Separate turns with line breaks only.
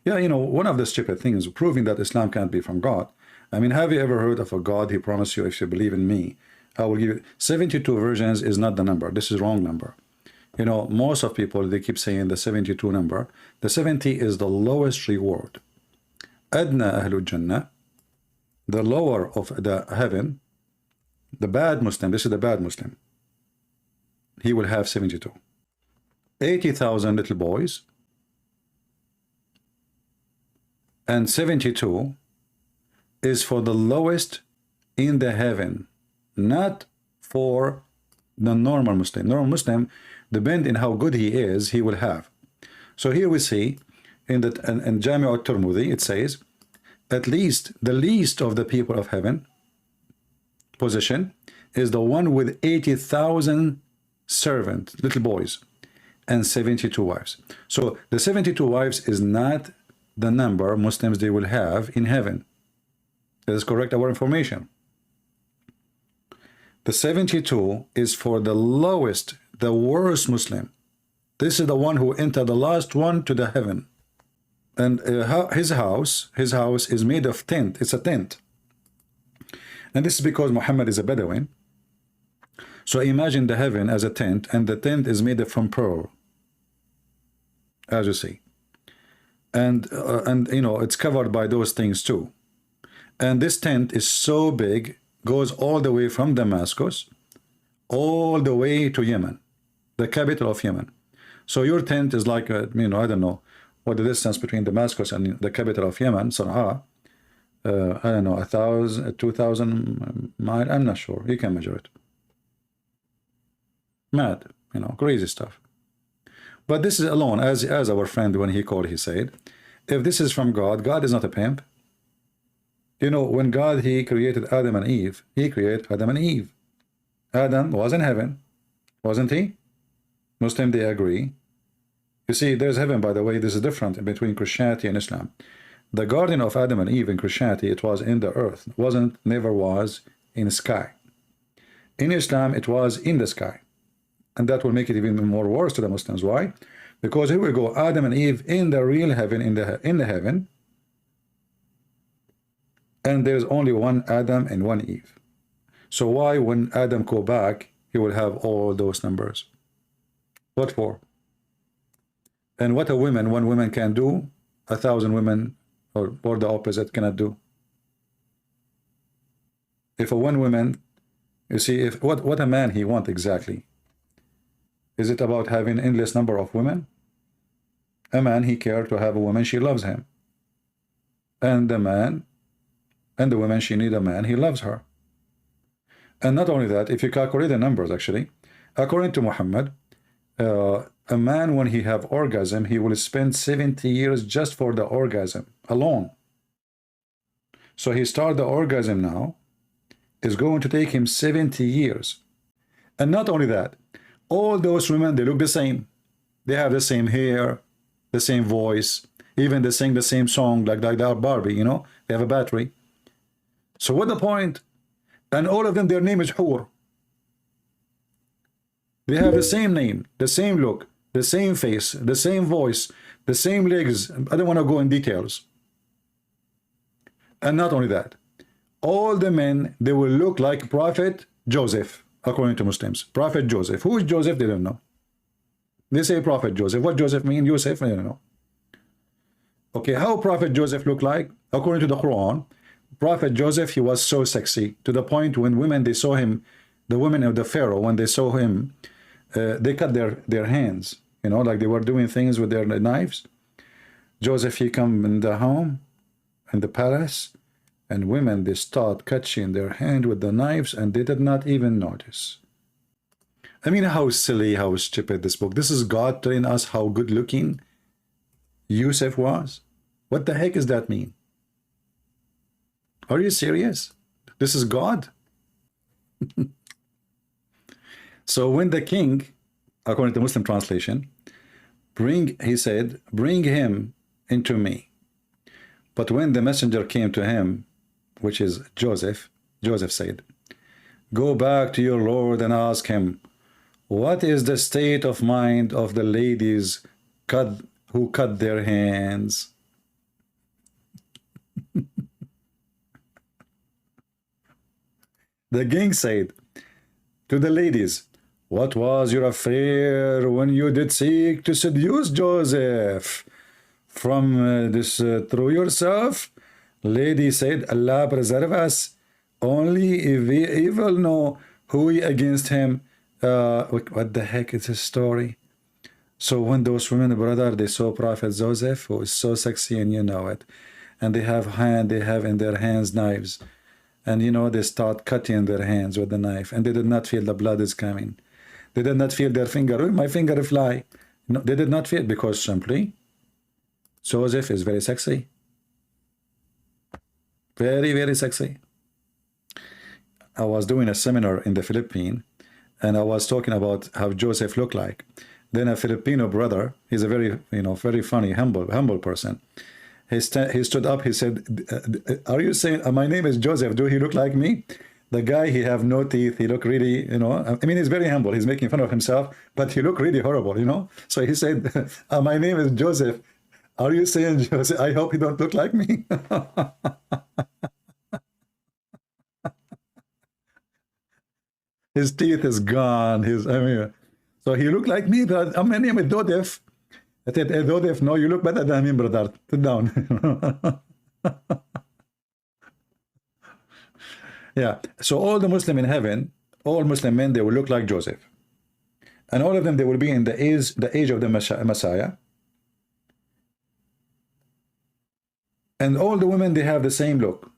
Yeah, you know, one of the stupid things proving that Islam can't be from God. I mean, have you ever heard of a God? He promised you, if you believe in me, I will give you 72 versions is not the number. This is wrong number. You know, most of people, they keep saying the 72 number. The 70 is the lowest reward. Adna Ahlul Jannah, the lower of the heaven, the bad Muslim, this is the bad Muslim, he will have 72. 80,000 little boys, and 72 is for the lowest in the heaven, not for the normal Muslim. Normal Muslim, depending on how good he is, he will have. So here we see in Jami' al-Tirmidhi, it says, at least the least of the people of heaven position is the one with 80,000 servants, little boys, and 72 wives. So the 72 wives is not the number Muslims they will have in heaven. That is correct, our information. The 72 is for the lowest, the worst Muslim. This is the one who entered the last one to the heaven. And his house is made of tent. It's a tent. And this is because Muhammad is a Bedouin. So imagine the heaven as a tent, and the tent is made from pearl, as you see. And you know, it's covered by those things too. And this tent is so big, goes all the way from Damascus, all the way to Yemen, the capital of Yemen. So your tent is like, you know, I don't know what the distance between Damascus and the capital of Yemen, Sana'a. I don't know, 1,000, 2,000 miles. I'm not sure. You can measure it. Mad, you know, crazy stuff. But this is alone, as our friend when he called, he said, if this is from God, God is not a pimp. You know, when God, he created Adam and Eve, he created Adam and Eve. Adam was in heaven, wasn't he? Muslim, they agree. You see, there's heaven, by the way. This is different between Christianity and Islam. The garden of Adam and Eve in Christianity, it was in the earth. It wasn't, never was in the sky. In Islam, it was in the sky. And that will make it even more worse to the Muslims. Why? Because here we go, Adam and Eve in the real heaven, in the heaven, and there's only one Adam and one Eve. So why, when Adam go back, he will have all those numbers? What for? And what a woman, one woman can do, 1,000 women, or the opposite, cannot do. If a one woman, you see, if what a man he want exactly? Is it about having endless number of women? A man, he care to have a woman, she loves him. And the man, and the woman, she need a man, he loves her. And not only that, if you calculate the numbers, actually, according to Muhammad, a man, when he have orgasm, he will spend 70 years just for the orgasm alone. So he start the orgasm now, is going to take him 70 years. And not only that, all those women, they look the same. They have the same hair, the same voice, even they sing the same song like that Barbie, you know, they have a battery. So what the point? And all of them, their name is Hur. They have the same name, the same look, the same face, the same voice, the same legs. I don't want to go in details. And not only that, all the men, they will look like Prophet Joseph, according to Muslims. Prophet Joseph. Who is Joseph? They don't know. They say Prophet Joseph. What Joseph mean? Joseph? I don't know. Okay, how Prophet Joseph look like? According to the Quran, Prophet Joseph, he was so sexy to the point when women, they saw him, the women of the Pharaoh, when they saw him, they cut their hands, you know, like they were doing things with their knives. Joseph, he come in the home, in the palace, and women, they start catching their hand with the knives, and they did not even notice. I mean, how silly, how stupid this book. This is God telling us how good looking Yusuf was. What the heck does that mean? Are you serious? This is God? So when the king, according to Muslim translation, he said, bring him into me. But when the messenger came to him, which is Joseph, Joseph said, go back to your Lord and ask him, what is the state of mind of the ladies who cut their hands? The king said to the ladies, what was your affair when you did seek to seduce Joseph from this through yourself? Lady said, Allah preserve us. Only if we evil know who we against him. What the heck is this story? So when those women, brother, they saw Prophet Joseph, who is so sexy, and you know it, and they have in their hands knives, and you know, they start cutting their hands with the knife, and they did not feel the blood is coming. They did not feel their finger. Oh, my finger fly. No, they did not feel, because simply Joseph is very sexy. Very, very sexy. I was doing a seminar in the Philippines, and I was talking about how Joseph looked like. Then a Filipino brother, he's a very, very funny, humble person. He stood up, he said, are you saying, my name is Joseph, do he look like me? The guy, he have no teeth, he look really, I mean, he's very humble, he's making fun of himself, but he look really horrible, So he said, my name is Joseph, are you saying Joseph, I hope he don't look like me? His teeth is gone, so he looked like me, but my name is Joseph. I said, hey, Joseph, no, you look better than me, brother. Sit down. Yeah, so all the Muslim in heaven, all Muslim men, they will look like Joseph. And all of them, they will be in the age of the Messiah. And all the women, they have the same look.